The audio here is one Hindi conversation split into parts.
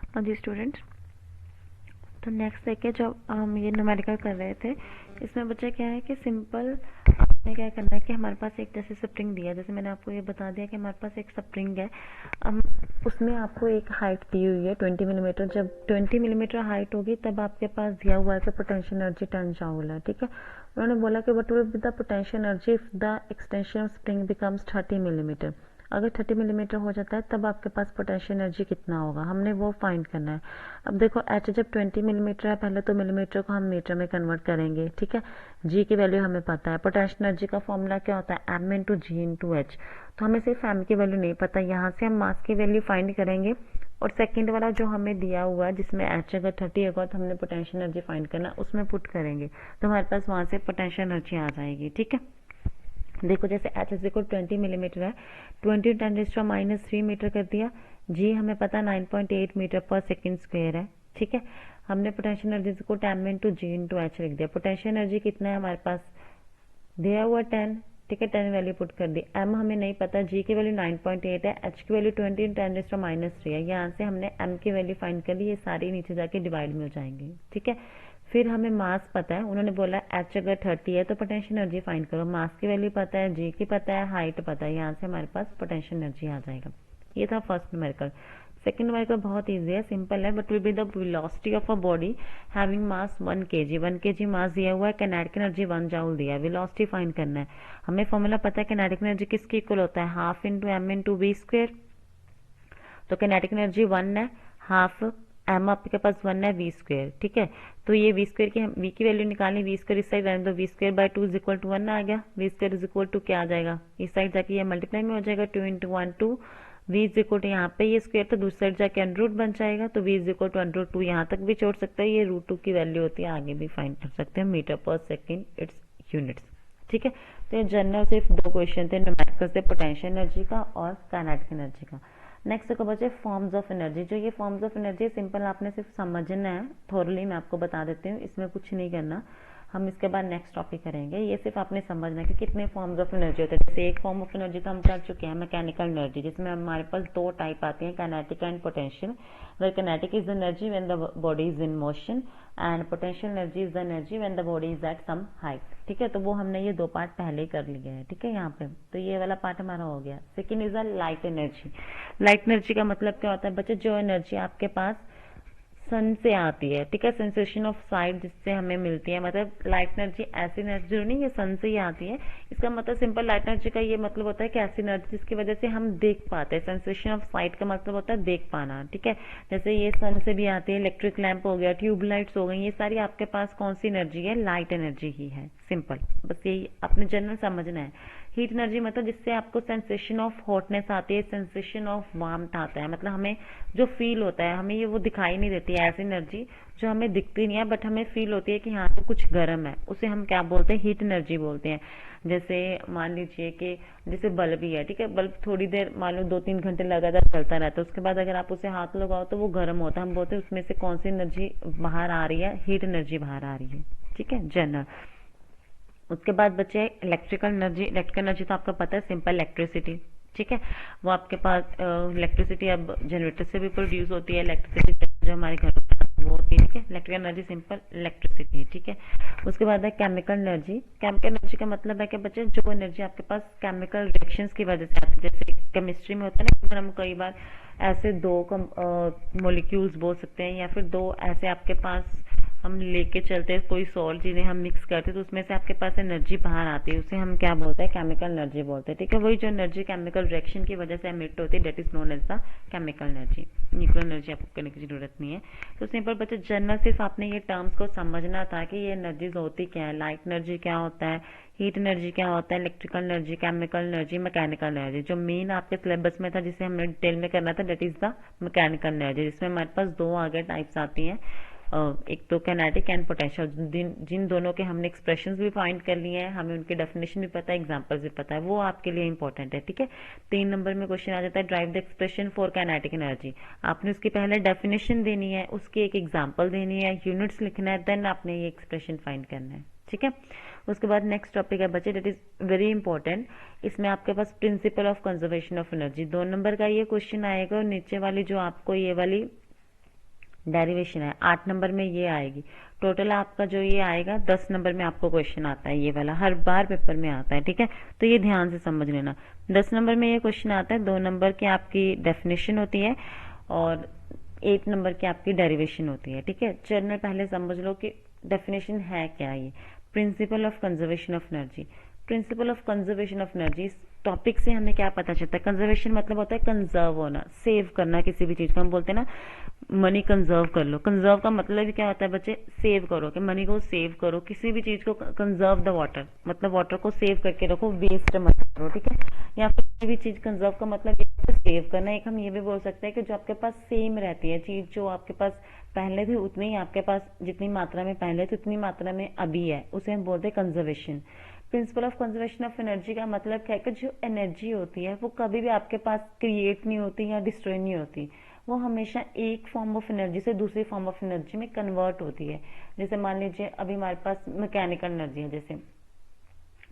हाँ जी स्टूडेंट्स, तो नेक्स्ट देखिए जो हम ये न्यूमेरिकल कर रहे थे, इसमें बच्चा क्या है कि सिंपल आपने क्या करना है कि हमारे पास एक जैसे स्प्रिंग दिया है, जैसे मैंने आपको ये बता दिया कि हमारे पास एक स्प्रिंग है। हम उसमें आपको एक हाइट दी हुई है 20 मिलीमीटर। जब 20 मिलीमीटर हाइट होगी तब आपके पास दिया हुआ है कि पोटेंशियल एनर्जी 10 जूल है। ठीक है, उन्होंने बोला कि what will be the potential energy if the extension of spring becomes 30 millimetre. अगर 30 मिलीमीटर हो जाता है तब आपके पास पोटेंशियल एनर्जी कितना होगा, हमने वो फाइंड करना है। अब देखो एच जब 20 मिलीमीटर है, पहले तो मिलीमीटर को हम मीटर में कन्वर्ट करेंगे। ठीक है, जी की वैल्यू हमें पता है। पोटेंशियल एनर्जी का फॉर्मूला क्या होता है, एम इंटू जी इंटू एच। तो हमें सिर्फ एम की वैल्यू नहीं पता, यहाँ से हम मास की वैल्यू फाइंड करेंगे। और सेकंड वाला जो हमें दिया हुआ है जिसमें एच अगर 30 होगा तो हमने पोटेंशियल एनर्जी फाइंड करना, उसमें पुट करेंगे तो हमारे पास वहां से पोटेंशियल एनर्जी आ जाएगी। ठीक है, देखो जैसे एच इज इक्वल 20 मिलीमीटर है, 20 × 10⁻³ मीटर कर दिया। जी हमें पता 9.8 मीटर पर सेकेंड स्क्वेयर है। ठीक है, हमने पोटेंशियल एनर्जी को एम इंटू जी इंटू एच लिख दिया। पोटेंशियल एनर्जी कितना है हमारे पास दिया हुआ 10। ठीक है, 10 वैल्यू पुट कर दी। एम हमें नहीं पता, जी की वैल्यू 9.8 है, एच की वैल्यू 20 × 10⁻³ है। यहाँ से हमने एम की वैल्यू फाइंड कर ली, ये सारी नीचे जाके डिवाइड में हो जाएंगे। ठीक है, फिर हमें मास पता है, उन्होंने बोला एच अगर 30 है तो पोटेंशियल एनर्जी फाइंड करो। मास की वैल्यू पता है, जी की पता है, हाइट पता है, यहाँ से हमारे पास पोटेंशियल एनर्जी आ जाएगा। ये था फर्स्ट न्यूमेरिकल। सेकेंड न्यूमेरिकल बहुत ईजी है, सिंपल है, but will be the velocity of a body having mass 1 kg। 1 kg मास दिया हुआ है, काइनेटिक एनर्जी 1 जूल दिया है, वेलोसिटी फाइंड करना है। हमें फॉर्मूला पता है काइनेटिक एनर्जी किसके इक्वल होता है, half into m into v square. तो काइनेटिक एनर्जी 1 है, हाफ एम आपके पास 1 है, वी स्क्वेयर। ठीक है, तो ये वी स्क्वेयर की वी की वैल्यू निकालनी, वी स्क्वेयर इस साइड आने तो v square by 2 is equal to 1 आ गया। V square is equal to क्या आ जाएगा, इस साइड जाके ये मल्टीप्लाई में हो जाएगा, 2 into 1 2। V is equal to यहाँ पे ये स्क्वेयर तो दूसरी साइड जाके अंडर रूट बन जाएगा, तो v is equal to under root 2 यहाँ तक भी छोड़ सकता है, ये √2 की वैल्यू होती है, आगे भी फाइंड कर सकते हैं, मीटर पर सेकेंड इट्स यूनिट्स। ठीक है, तो ये जनरल सिर्फ दो क्वेश्चन थे न्यूमेरिकल से, पोटेंशियल एनर्जी का और काइनेटिक एनर्जी का। नेक्स्ट देखो बच्चे फॉर्म्स ऑफ एनर्जी। जो ये फॉर्म्स ऑफ एनर्जी सिंपल आपने सिर्फ समझना है, थोरली मैं आपको बता देती हूँ, इसमें कुछ नहीं करना। हम इसके बाद नेक्स्ट टॉपिक करेंगे, ये सिर्फ आपने समझना है कि कितने फॉर्म्स ऑफ एनर्जी होते हैं। जैसे एक फॉर्म ऑफ एनर्जी तो हम कर चुके हैं, मैकेनिकल एनर्जी, जिसमें हमारे पास दो टाइप आती हैं, kinetic and potential. where kinetic is the energy when the body is in motion and potential energy is the energy when the body is at some height। ठीक है, तो वो हमने ये दो पार्ट पहले ही कर लिए हैं। ठीक है, यहाँ पे तो ये वाला पार्ट हमारा हो गया। Second is a light energy. Light energy का मतलब क्या होता है बच्चे, जो एनर्जी आपके पास सन से आती है। ठीक है, सेंसेशन ऑफ साइट जिससे हमें मिलती है, मतलब लाइट एनर्जी ऐसी एनर्जी जो नहीं ये सन से ही आती है। इसका मतलब सिंपल लाइट एनर्जी का ये मतलब होता है कि ऐसी एनर्जी जिसकी वजह से हम देख पाते हैं। सेंसेशन ऑफ साइट का मतलब होता है देख पाना। ठीक है, जैसे ये सन से भी आती है, इलेक्ट्रिक लैंप हो गया, ट्यूबलाइट्स हो गई, ये सारी आपके पास कौन सी एनर्जी है, लाइट एनर्जी ही है। सिंपल, बस यही अपने जनरल समझना है। हीट एनर्जी मतलब जिससे आपको सेंसेशन ऑफ हॉटनेस आती है, सेंसेशन ऑफ वार्मथ आता है, मतलब हमें जो फील होता है, हमें ये वो दिखाई नहीं देती है ऐसी एनर्जी जो हमें दिखती नहीं है, बट हमें फील होती है कि हाँ तो कुछ गर्म है, उसे हम क्या बोलते हैं, हीट एनर्जी बोलते हैं। जैसे मान लीजिए कि जैसे बल्ब ही है, ठीक है, बल्ब थोड़ी देर मान लो 2-3 घंटे लगातार चलता रहता है, उसके बाद अगर आप उसे हाथ लगाओ तो वो गर्म होता है, हम बोलते हैं उसमें से कौन सी एनर्जी बाहर आ रही है, हीट एनर्जी बाहर आ रही है। ठीक है, जनरल। उसके बाद बचे इलेक्ट्रिकल एनर्जी। इलेक्ट्रिकल एनर्जी तो आपको पता है, सिंपल इलेक्ट्रिसिटी। ठीक है, वो आपके पास इलेक्ट्रिसिटी अब जनरेटर से भी प्रोड्यूस होती है, इलेक्ट्रिसिटी जो हमारे घरों में वो होती है। ठीक है, इलेक्ट्रिकल एनर्जी सिंपल इलेक्ट्रिसिटी। ठीक है, उसके बाद है केमिकल एनर्जी। केमिकल एनर्जी का मतलब है कि बच्चे जो एनर्जी आपके पास केमिकल रिएक्शंस की वजह से आती है, जैसे केमिस्ट्री में होता है ना, अगर हम कई बार ऐसे दो मोलिक्यूल्स बोल सकते हैं, या फिर दो ऐसे आपके पास हम लेके चलते हैं कोई सॉल्ट, जिन्हें हम मिक्स करते हैं तो उसमें से आपके पास एनर्जी बाहर आती है, उसे हम क्या बोलते हैं, केमिकल एनर्जी बोलते हैं। ठीक है, वही जो एनर्जी केमिकल रिएक्शन की वजह से एमिट होती है, that is known as the chemical energy. Nuclear energy आपको करने की जरूरत नहीं है। तो सिंपल बच्चे जनरल सिर्फ आपने ये टर्म्स को समझना था कि ये एनर्जीज होती क्या है, लाइट एनर्जी क्या होता है, हीट एनर्जी क्या होता है, electrical energy, chemical energy, mechanical energy. जो मेन आपके सिलेबस में था जिसे हमने डिटेल में करना था, that is the mechanical energy, जिसमें हमारे पास दो आगे टाइप्स आती हैं, एक तो कैनेटिक एंड पोटेंशियल। जिन दोनों के हमने एक्सप्रेशंस भी फाइंड कर लिए हैं, हमें उनके डेफिनेशन भी पता है, एग्जांपल्स भी पता है, वो आपके लिए इंपॉर्टेंट है। ठीक है, 3 नंबर में क्वेश्चन आ जाता है drive the expression for kinetic energy. आपने उसकी पहले डेफिनेशन देनी है, उसकी एक एग्जाम्पल देनी है, यूनिट्स लिखना है, देन आपने ये एक्सप्रेशन फाइंड करना है। ठीक है, उसके बाद नेक्स्ट टॉपिक है बच्चे, डेट इज वेरी इंपॉर्टेंट। इसमें आपके पास principle of conservation of energy 2 number का ये क्वेश्चन आएगा, और नीचे वाली जो आपको ये वाली डेरिवेशन है, 8 नंबर में ये आएगी। टोटल आपका जो ये आएगा 10 नंबर में आपको क्वेश्चन आता है, ये वाला हर बार पेपर में आता है, ठीक है। तो ये ध्यान से समझ लेना। 10 नंबर में ये क्वेश्चन आता है, 2 नंबर की आपकी डेफिनेशन होती है और 8 नंबर की आपकी डेरिवेशन होती है, ठीक है। चलिए पहले समझ लो कि डेफिनेशन है क्या ये। Principal of conservation of energy. Principal of conservation of energy, इस टॉपिक से हमें क्या पता चलता है? कंजर्वेशन मतलब होता है कंजर्व होना, सेव करना किसी भी चीज को। हम बोलते हैं ना मनी कंजर्व कर लो। कंजर्व का मतलब भी क्या होता है बच्चे? सेव करो, कि मनी को सेव करो, किसी भी चीज को। कंजर्व द वाटर मतलब वाटर को सेव करके रखो, वेस्ट मत करो, ठीक है। या फिर कोई भी चीज कंजर्व का मतलब सेव करना। एक हम ये भी बोल सकते हैं कि जो आपके पास सेम रहती है चीज, जो आपके पास पहले थी उतनी ही आपके पास, जितनी मात्रा में पहले थी उतनी मात्रा में अभी है, उसे हम बोलते हैं conservation. Principal of conservation of energy का मतलब क्या है कि जो एनर्जी होती है वो कभी भी आपके पास क्रिएट नहीं होती या डिस्ट्रॉय नहीं होती, वो हमेशा एक फॉर्म ऑफ एनर्जी से दूसरी फॉर्म ऑफ एनर्जी में कन्वर्ट होती है। जैसे मान लीजिए अभी हमारे पास मैकेनिकल एनर्जी है, जैसे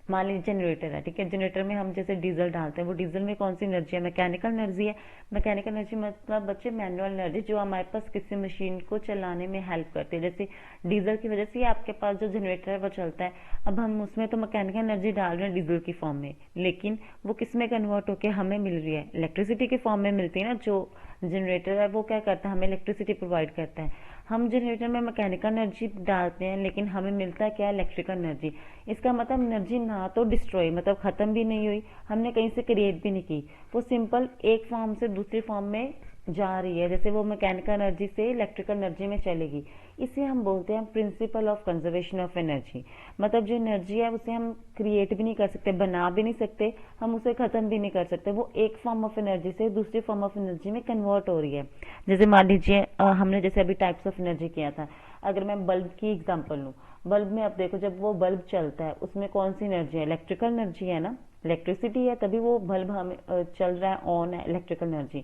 मान लीजिए जनरेटर है, ठीक है। जनरेटर में हम जैसे डीजल डालते हैं, वो डीजल में कौन सी एनर्जी है? मैकेनिकल एनर्जी है। मैकेनिकल एनर्जी मतलब बच्चे मैनुअल एनर्जी, जो हमारे पास किसी मशीन को चलाने में हेल्प करती है। जैसे डीजल की वजह से आपके पास जो जनरेटर है वो चलता है। अब हम उसमें तो मैकेनिकल एनर्जी डाल रहे हैं डीजल की फॉर्म में, लेकिन वो किस में कन्वर्ट होकर हमें मिल रही है? इलेक्ट्रिसिटी की फॉर्म में मिलती है ना। जो जनरेटर है वो क्या करता है? हमें इलेक्ट्रिसिटी प्रोवाइड करता है। हम जनरेटर में मैकेनिकल एनर्जी डालते हैं, लेकिन हमें मिलता है क्या? Electrical energy. इसका मतलब एनर्जी ना तो डिस्ट्रॉय मतलब खत्म भी नहीं हुई, हमने कहीं से क्रिएट भी नहीं की, वो सिंपल एक फॉर्म से दूसरी फॉर्म में जा रही है। जैसे वो मैकेनिकल एनर्जी से इलेक्ट्रिकल एनर्जी में चलेगी। इसे हम बोलते हैं principle of conservation of energy. मतलब जो एनर्जी है उसे हम क्रिएट भी नहीं कर सकते, बना भी नहीं सकते, हम उसे खत्म भी नहीं कर सकते, वो एक फॉर्म ऑफ एनर्जी से दूसरी फॉर्म ऑफ एनर्जी में कन्वर्ट हो रही है। जैसे मान लीजिए हमने जैसे अभी टाइप्स ऑफ एनर्जी किया था, अगर मैं बल्ब की एग्जांपल लूँ, बल्ब में अब देखो जब वो बल्ब चलता है उसमें कौन सी एनर्जी है? इलेक्ट्रिकल एनर्जी है ना, इलेक्ट्रिसिटी है, तभी वो बल्ब हमें चल रहा है, ऑन है, इलेक्ट्रिकल एनर्जी।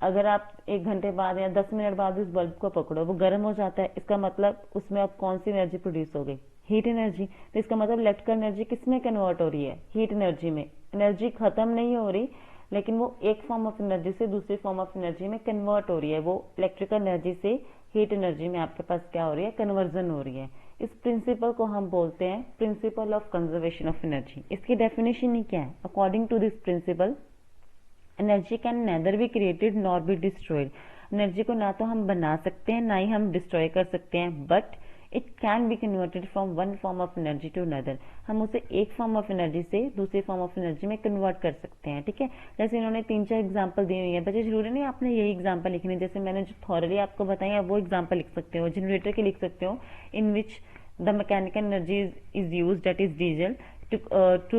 अगर आप 1 घंटे बाद या 10 मिनट बाद उस बल्ब को पकड़ो, वो गर्म हो जाता है, इसका मतलब उसमें अब कौन सी एनर्जी प्रोड्यूस हो गई? Heat energy. तो इसका मतलब इलेक्ट्रिकल एनर्जी किस में कन्वर्ट हो रही है? हीट एनर्जी में। एनर्जी खत्म नहीं हो रही, लेकिन वो एक फॉर्म ऑफ एनर्जी से दूसरी फॉर्म ऑफ एनर्जी में कन्वर्ट हो रही है। वो इलेक्ट्रिकल एनर्जी से हीट एनर्जी में आपके पास क्या हो रही है? कन्वर्जन हो रही है। इस प्रिंसिपल को हम बोलते हैं principle of conservation of energy. इसकी डेफिनेशन ही क्या है? According to this principle, energy can neither be created nor be destroyed. Energy को ना तो हम बना सकते हैं ना ही हम डिस्ट्रॉय कर सकते हैं, but it can be converted from one form of energy to another. हम उसे एक फॉर्म ऑफ एनर्जी से दूसरी फॉर्म ऑफ एनर्जी में कन्वर्ट कर सकते हैं, ठीक है। जैसे इन्होंने 3-4 एग्जांपल दी हुई है, बच्चे जरूरी नहीं आपने यही एग्जांपल लिखनी है। जैसे मैंने जो थॉरली आपको बताई है वो एग्जांपल लिख सकते हो। जनरेटर की लिख सकते हो, in which the mechanical energy is use, that is diesel, to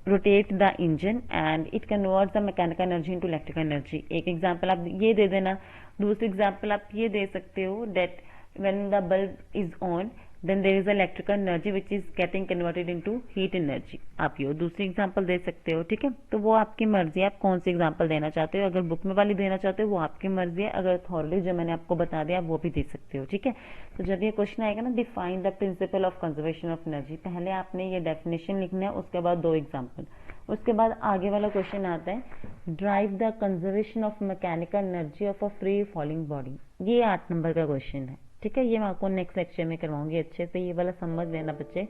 rotate the engine and it converts the mechanical energy into electrical energy। एक एग्जाम्पल आप ये दे देना। दूसरी एग्जाम्पल आप ये दे सकते हो, that when the bulb is on then there is electrical energy which is getting converted into heat energy। आप ये दूसरी एग्जाम्पल दे सकते हो, ठीक है। तो वो आपकी मर्जी है, आप कौन सी एग्जाम्पल देना चाहते हो। अगर बुक में वाली देना चाहते हो वो आपकी मर्जी है, अगर थॉरली जो मैंने आपको बता दिया वो भी दे सकते हो, ठीक है। तो जब ये क्वेश्चन आएगा ना, define the principal of conservation of energy, पहले आपने ये डेफिनेशन लिखना है, उसके बाद 2 एग्जाम्पल। उसके बाद आगे वाला क्वेश्चन आता है, drive the conservation of mechanical energy of a free falling body. ये 8 नंबर का क्वेश्चन है, ठीक है। ये मैं आपको नेक्स्ट लेक्चर में करवाऊंगी, अच्छे से ये वाला समझ लेना बच्चे।